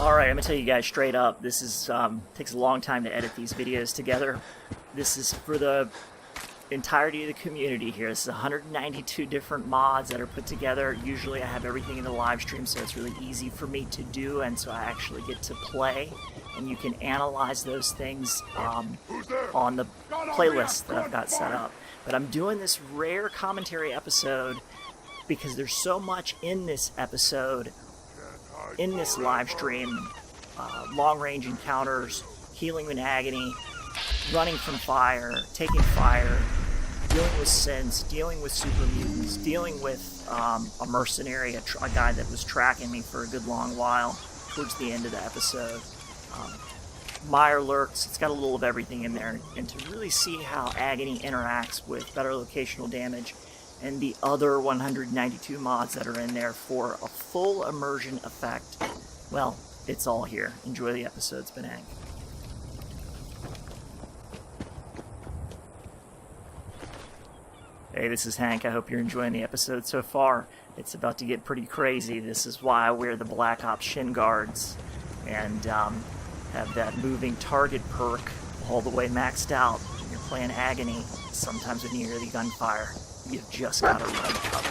Alright, I'm gonna tell you guys straight up, this is takes a long time to edit these videos together. This is for the entirety of the community here. This is 192 different mods that are put together. Usually I have everything in the live stream, so it's really easy for me to do, and so I actually get to play, and you can analyze those things on the playlist that I've got set up. But I'm doing this rare commentary episode because there's so much in this episode, in this live stream. Long-range encounters, healing in agony, running from fire, taking fire, dealing with synths, dealing with super mutants, dealing with a mercenary, a guy that was tracking me for a good long while towards the end of the episode. Mire lurks, it's got a little of everything in there, and to really see how Agony interacts with better locational damage and the other 192 mods that are in there for a full immersion effect, well, it's all here. Enjoy the episode. It's been Hank. Hey, this is Hank. I hope you're enjoying the episode so far. It's about to get pretty crazy. This is why I wear the Black Ops shin guards and have that moving target perk all the way maxed out. When you're playing Agony, sometimes when you hear the gunfire, you've just got to run cover.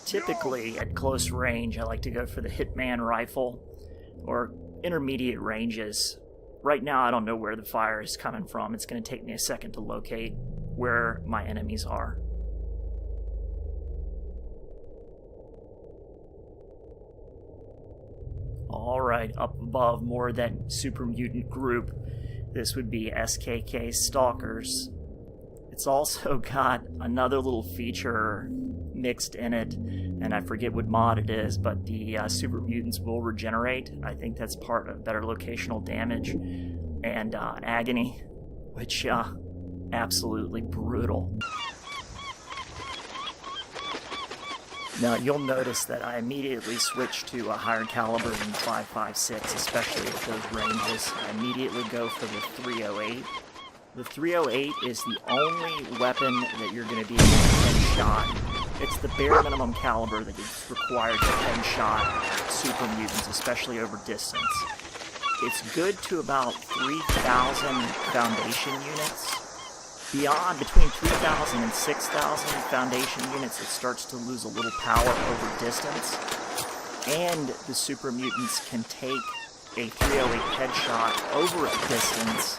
Typically, at close range, I like to go for the Hitman rifle, or intermediate ranges. Right now, I don't know where the fire is coming from. It's going to take me a second to locate where my enemies are. Alright, up above, more of that super mutant group. This would be SKK Stalkers. It's also got another little feature mixed in it, and I forget what mod it is, but the super mutants will regenerate. I think that's part of better locational damage and Agony, which absolutely brutal. Now you'll notice that I immediately switch to a higher caliber than 5.56, especially at those ranges. I immediately go for the 308. The 308 is the only weapon that you're going to be able to headshot. It's the bare minimum caliber that is required to headshot super mutants, especially over distance. It's good to about 3,000 foundation units. Beyond, between 3,000 and 6,000 foundation units, it starts to lose a little power over distance. And the super mutants can take a 308 headshot over a distance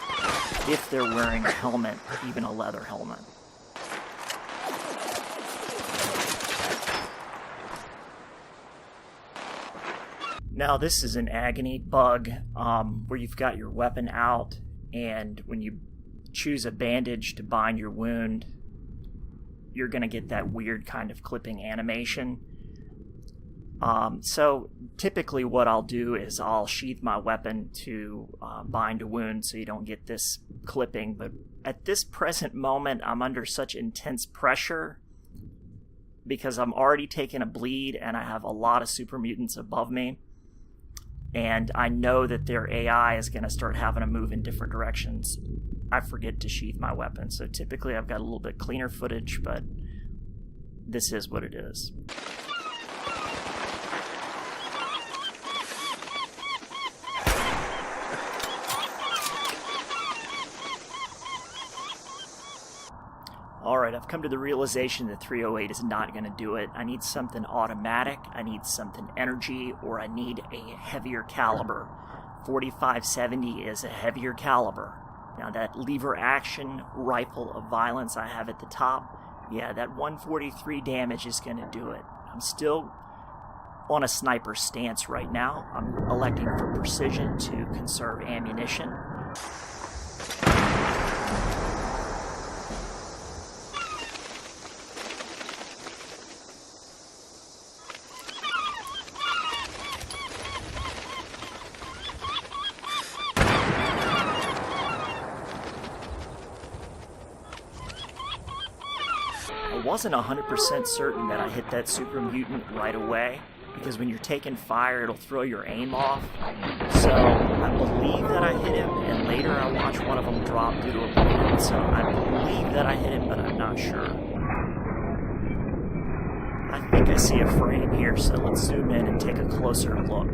if they're wearing a helmet, even a leather helmet. Now this is an Agony bug where you've got your weapon out, and when you choose a bandage to bind your wound, you're going to get that weird kind of clipping animation. So typically what I'll do is I'll sheath my weapon to bind a wound so you don't get this clipping, but at this present moment I'm under such intense pressure because I'm already taking a bleed and I have a lot of super mutants above me, and I know that their AI is going to start having to move in different directions. I forget to sheath my weapon, so typically I've got a little bit cleaner footage, but this is what it is. Alright, I've come to the realization that 308 is not going to do it. I need something automatic, I need something energy, or I need a heavier caliber. 4570 is a heavier caliber. Now that lever action rifle of violence I have at the top, yeah, that 143 damage is going to do it. I'm still on a sniper stance right now. I'm electing for precision to conserve ammunition. wasn't 100% certain that I hit that super mutant right away, because when you're taking fire, it'll throw your aim off. So I believe that I hit him, and later I watched one of them drop due to a bullet. So I believe that I hit him, but I'm not sure. I think I see a frame here, so let's zoom in and take a closer look.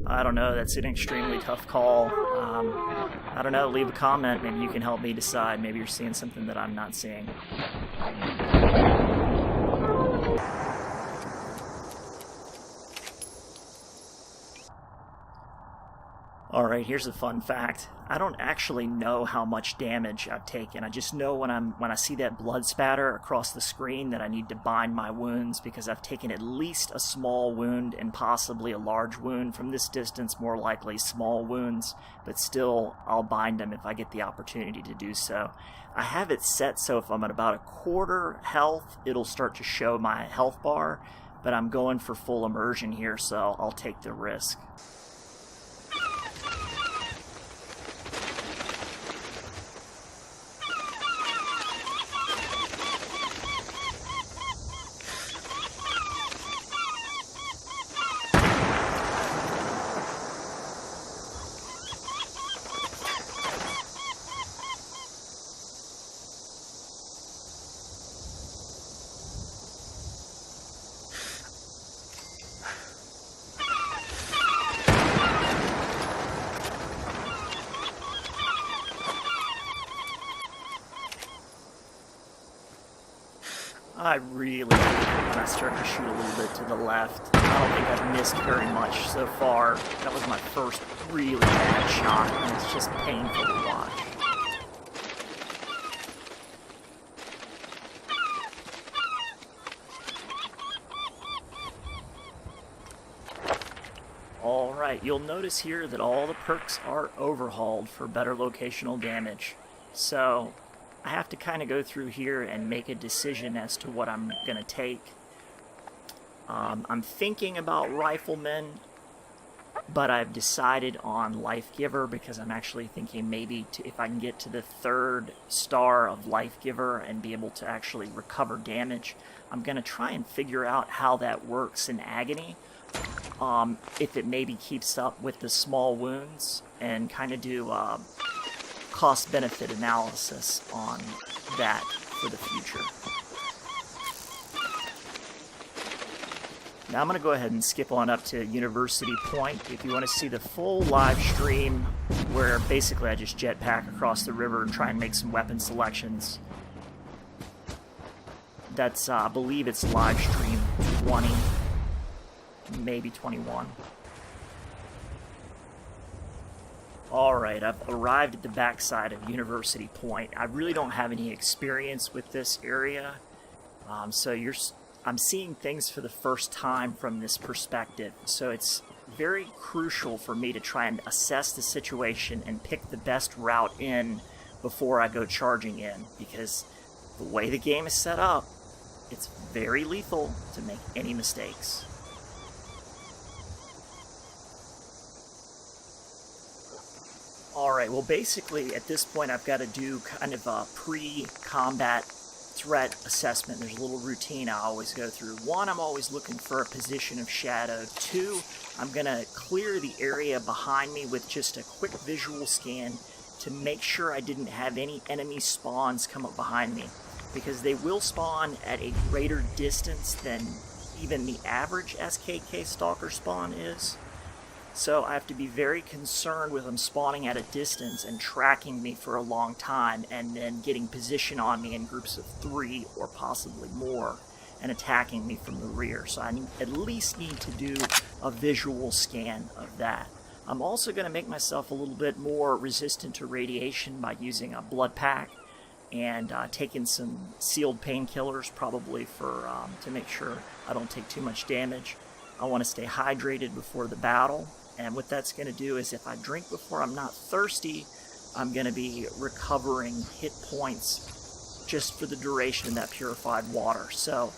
I don't know, that's an extremely tough call. I don't know, leave a comment, maybe you can help me decide. Maybe you're seeing something that I'm not seeing. Alright, here's a fun fact. I don't actually know how much damage I've taken. I just know when I see that blood spatter across the screen that I need to bind my wounds, because I've taken at least a small wound and possibly a large wound. From this distance, more likely small wounds, but still I'll bind them if I get the opportunity to do so. I have it set so if I'm at about a quarter health, it'll start to show my health bar, but I'm going for full immersion here, so I'll take the risk. I really hate it when I start to shoot a little bit to the left. I don't think I've missed very much so far. That was my first really bad shot, and it's just painful to watch. Alright, you'll notice here that all the perks are overhauled for better locational damage. So I have to kind of go through here and make a decision as to what I'm going to take. I'm thinking about Rifleman, but I've decided on Life Giver because I'm actually thinking maybe if I can get to the 3rd star of Life Giver and be able to actually recover damage, I'm going to try and figure out how that works in Agony. If it maybe keeps up with the small wounds, and kind of do cost-benefit analysis on that for the future. Now I'm going to go ahead and skip on up to University Point. If you want to see the full live stream, where basically I just jetpack across the river and try and make some weapon selections, that's, I believe it's live stream 20, maybe 21. Alright, I've arrived at the backside of University Point. I really don't have any experience with this area, so I'm seeing things for the first time from this perspective. So it's very crucial for me to try and assess the situation and pick the best route in before I go charging in, because the way the game is set up, it's very lethal to make any mistakes. Alright, well basically at this point I've got to do kind of a pre-combat threat assessment. There's a little routine I always go through. 1, I'm always looking for a position of shadow. 2, I'm going to clear the area behind me with just a quick visual scan to make sure I didn't have any enemy spawns come up behind me, because they will spawn at a greater distance than even the average SKK Stalker spawn is. So I have to be very concerned with them spawning at a distance and tracking me for a long time, and then getting position on me in groups of 3 or possibly more and attacking me from the rear. So I at least need to do a visual scan of that. I'm also going to make myself a little bit more resistant to radiation by using a blood pack and taking some sealed painkillers, probably for to make sure I don't take too much damage. I want to stay hydrated before the battle. And what that's going to do is if I drink before I'm not thirsty, I'm going to be recovering hit points just for the duration of that purified water. So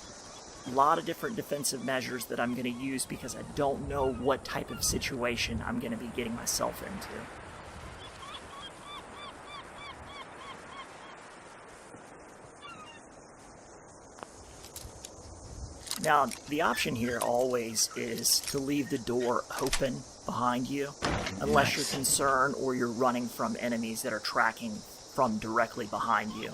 a lot of different defensive measures that I'm going to use because I don't know what type of situation I'm going to be getting myself into. Now, the option here always is to leave the door open behind you, unless you're concerned or you're running from enemies that are tracking from directly behind you,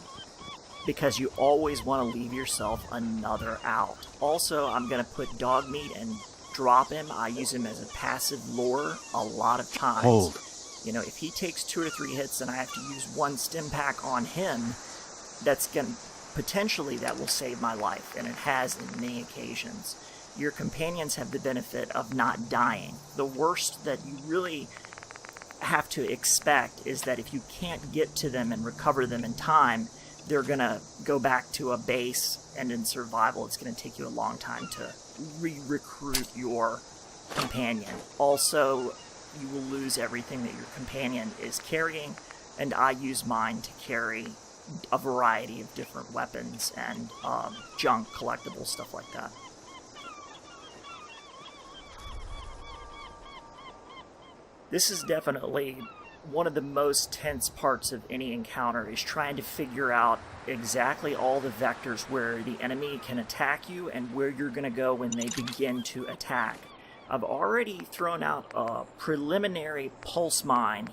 because you always want to leave yourself another out. Also, I'm going to put dog meat and drop him. I use him as a passive lure a lot of times. Hold. You know, if he takes 2 or 3 hits and I have to use 1 stim pack on him, that's going to potentially that will save my life, and it has in many occasions. Your companions have the benefit of not dying. The worst that you really have to expect is that if you can't get to them and recover them in time, they're going to go back to a base, and in survival it's going to take you a long time to re-recruit your companion. Also, you will lose everything that your companion is carrying, and I use mine to carry a variety of different weapons and junk, collectibles, stuff like that. This is definitely one of the most tense parts of any encounter, is trying to figure out exactly all the vectors where the enemy can attack you and where you're going to go when they begin to attack. I've already thrown out a preliminary pulse mine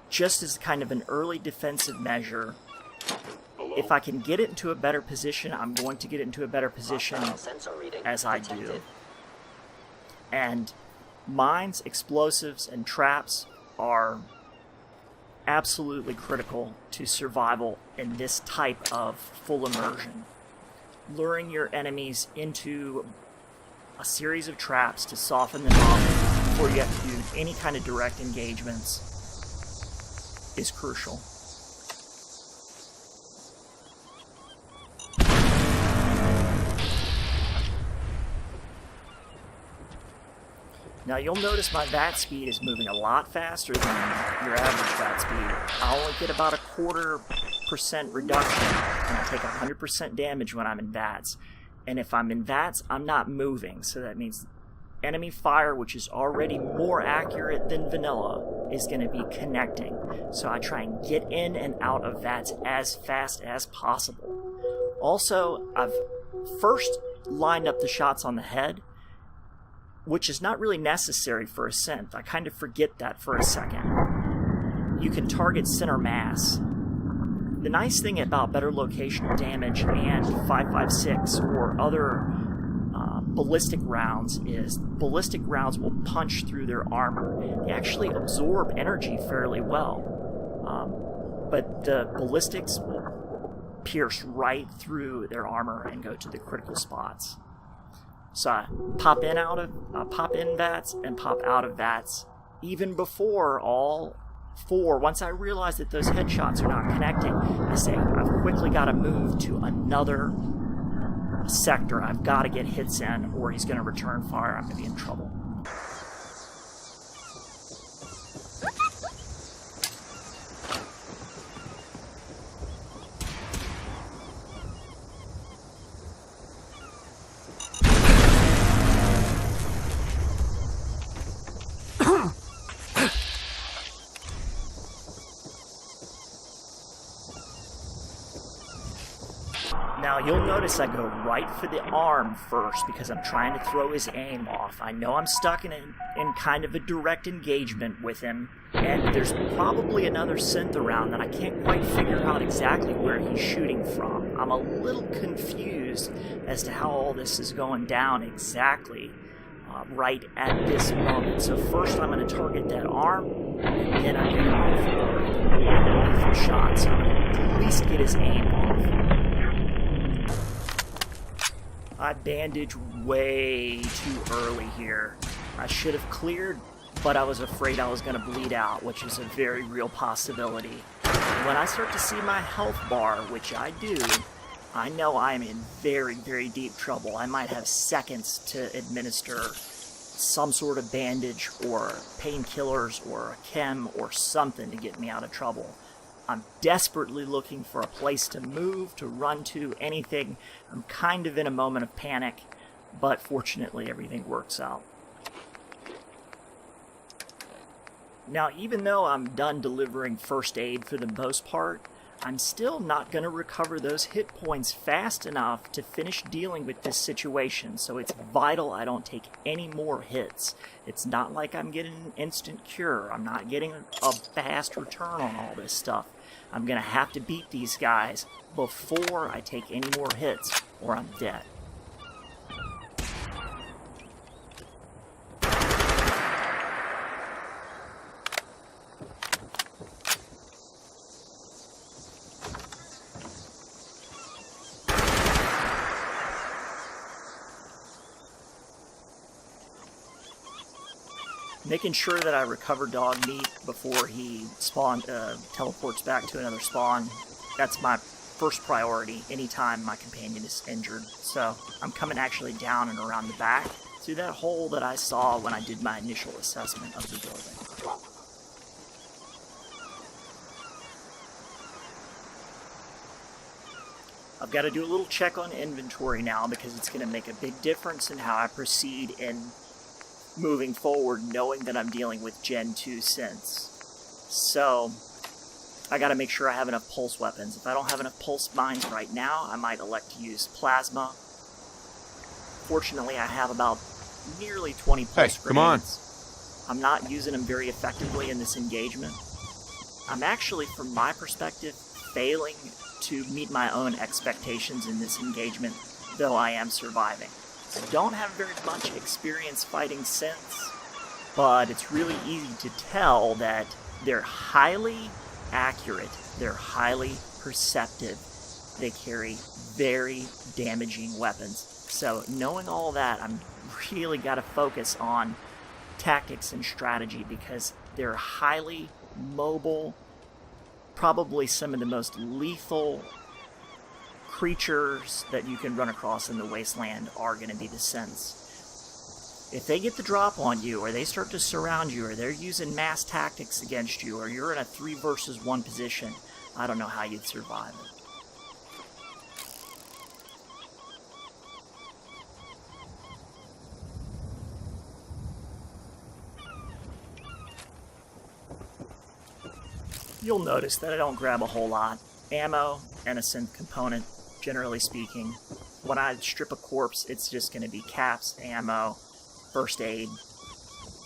just as kind of an early defensive measure. If I can get it into a better position, I'm going to get it into a better position as I do. And mines, explosives, and traps are absolutely critical to survival in this type of full immersion. Luring your enemies into a series of traps to soften them up before you have to do any kind of direct engagements is crucial. Now you'll notice my VAT speed is moving a lot faster than your average VAT speed. I only get about a 0.25% reduction, and I take 100% damage when I'm in VATs. And if I'm in VATs, I'm not moving, so that means enemy fire, which is already more accurate than vanilla, is going to be connecting. So I try and get in and out of VATs as fast as possible. Also, I've first lined up the shots on the head, which is not really necessary for a synth. I kind of forget that for a second. You can target center mass. The nice thing about better locational damage and 5.56 or other ballistic rounds is ballistic rounds will punch through their armor. They actually absorb energy fairly well, but the ballistics will pierce right through their armor and go to the critical spots. So I pop in VATs and pop out of VATs even before all 4. Once I realize that those headshots are not connecting, I say I've quickly got to move to another sector. I've got to get hits in or he's going to return fire. I'm going to be in trouble. Now you'll notice I go right for the arm first because I'm trying to throw his aim off. I know I'm stuck in kind of a direct engagement with him, and there's probably another synth around that I can't quite figure out exactly where he's shooting from. I'm a little confused as to how all this is going down exactly right at this moment. So first I'm going to target that arm, and then I'm going to go for the rifle shot so I can at least get his aim off. I bandaged way too early here. I should have cleared, but I was afraid I was going to bleed out, which is a very real possibility. When I start to see my health bar, which I do, I know I'm in very, very deep trouble. I might have seconds to administer some sort of bandage or painkillers or a chem or something to get me out of trouble. I'm desperately looking for a place to move, to run to, anything. I'm kind of in a moment of panic, but fortunately everything works out. Now, even though I'm done delivering first aid for the most part, I'm still not going to recover those hit points fast enough to finish dealing with this situation, so it's vital I don't take any more hits. It's not like I'm getting an instant cure. I'm not getting a fast return on all this stuff. I'm going to have to beat these guys before I take any more hits, or I'm dead. Making sure that I recover dog meat before he teleports back to another spawn. That's my first priority anytime my companion is injured. So I'm coming actually down and around the back through that hole that I saw when I did my initial assessment of the building. I've got to do a little check on inventory now because it's going to make a big difference in how I proceed in moving forward, knowing that I'm dealing with Gen 2 synths. So I gotta make sure I have enough pulse weapons. If I don't have enough pulse mines right now, I might elect to use plasma. Fortunately, I have about nearly 20 pulse grenades. Come on. I'm not using them very effectively in this engagement. I'm actually, from my perspective, failing to meet my own expectations in this engagement, though I am surviving. I don't have very much experience fighting synths, but it's really easy to tell that they're highly accurate, they're highly perceptive, they carry very damaging weapons. So knowing all that, I'm really got to focus on tactics and strategy because they're highly mobile, probably some of the most lethal creatures that you can run across in the wasteland are going to be the synths. If they get the drop on you, or they start to surround you, or they're using mass tactics against you, or you're in a 3 versus 1 position, I don't know how you'd survive it. You'll notice that I don't grab a whole lot. Ammo and a synth component, generally speaking. When I strip a corpse, it's just going to be caps, ammo, first aid.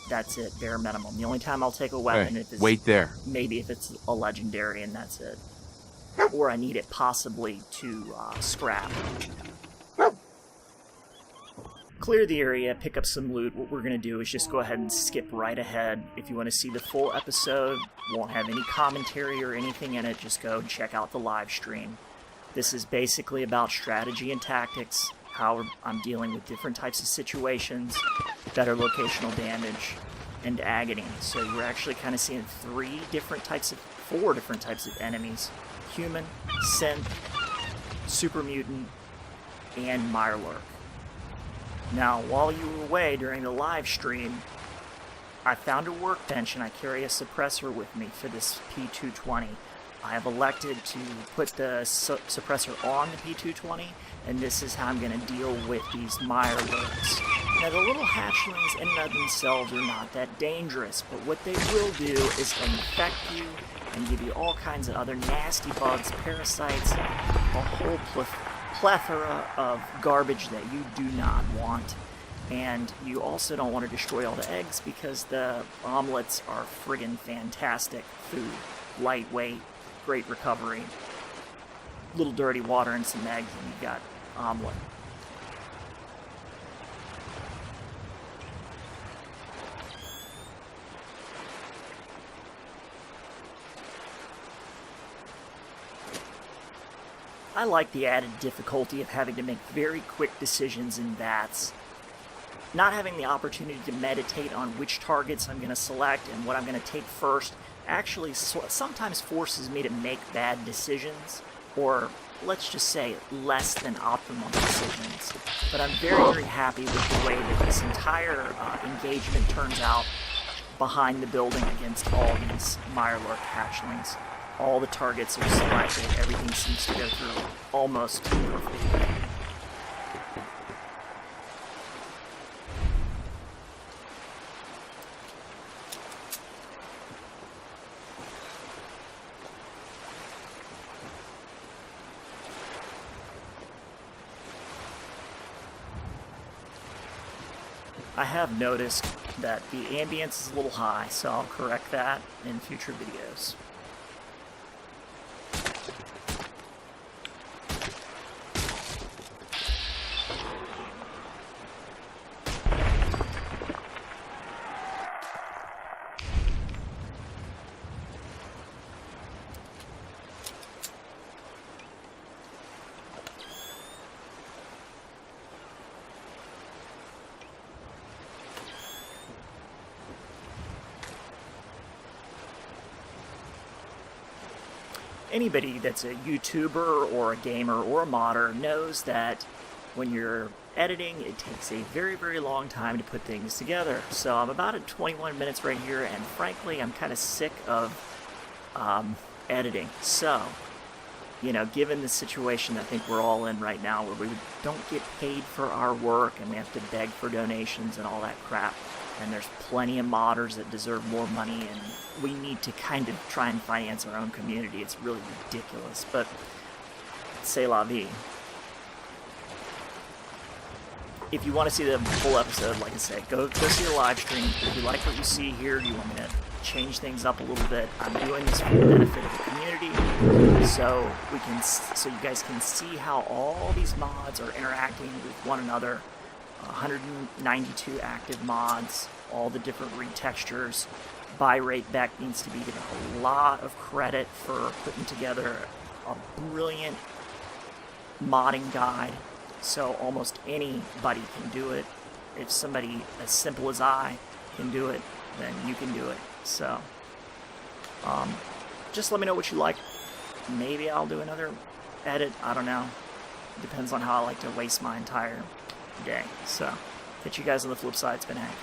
That's it, bare minimum. The only time I'll take a weapon if it's wait there. Maybe if it's a legendary, and that's it. Or I need it possibly to scrap. Clear the area, pick up some loot. What we're going to do is just go ahead and skip right ahead. If you want to see the full episode, won't have any commentary or anything in it, just go and check out the live stream. This is basically about strategy and tactics, how I'm dealing with different types of situations, better locational damage, and agony. So you're actually kind of seeing 4 different types of enemies: human, synth, super mutant, and mirelurk. Now, while you were away during the live stream, I found a workbench and I carry a suppressor with me for this P220. I have elected to put the suppressor on the P220, and this is how I'm going to deal with these mirelurks. Now, the little hatchlings in and of themselves are not that dangerous, but what they will do is infect you and give you all kinds of other nasty bugs, parasites, a whole plethora of garbage that you do not want. And you also don't want to destroy all the eggs because the omelets are friggin' fantastic food. Lightweight, great recovery, little dirty water and some eggs, and you got omelet. I like the added difficulty of having to make very quick decisions in VATS. Not having the opportunity to meditate on which targets I'm going to select and what I'm going to take first actually sometimes forces me to make bad decisions or let's just say less than optimal decisions. But I'm very, very happy with the way that this entire engagement turns out behind the building against all these Mirelurk hatchlings. All the targets are selected, everything seems to go through almost perfectly. I have noticed that the ambience is a little high, so I'll correct that in future videos. Anybody that's a YouTuber or a gamer or a modder knows that when you're editing, it takes a very, very long time to put things together. So I'm about at 21 minutes right here, and frankly, I'm kind of sick of editing. So, you know, given the situation I think we're all in right now, where we don't get paid for our work and we have to beg for donations and all that crap, and there's plenty of modders that deserve more money, and we need to kind of try and finance our own community. It's really ridiculous, but c'est la vie. If you want to see the full episode, like I said, go see the live stream. If you like what you see here, you want me to change things up a little bit, I'm doing this for the benefit of the community, so you guys can see how all these mods are interacting with one another. 192 active mods, all the different retextures. Buyrate Beck needs to be given a lot of credit for putting together a brilliant modding guide, so almost anybody can do it. If somebody as simple as I can do it, then you can do it. So just let me know what you like. Maybe I'll do another edit, I don't know. Depends on how I like to waste my entire day. So catch you guys on the flip side. It's been Hank.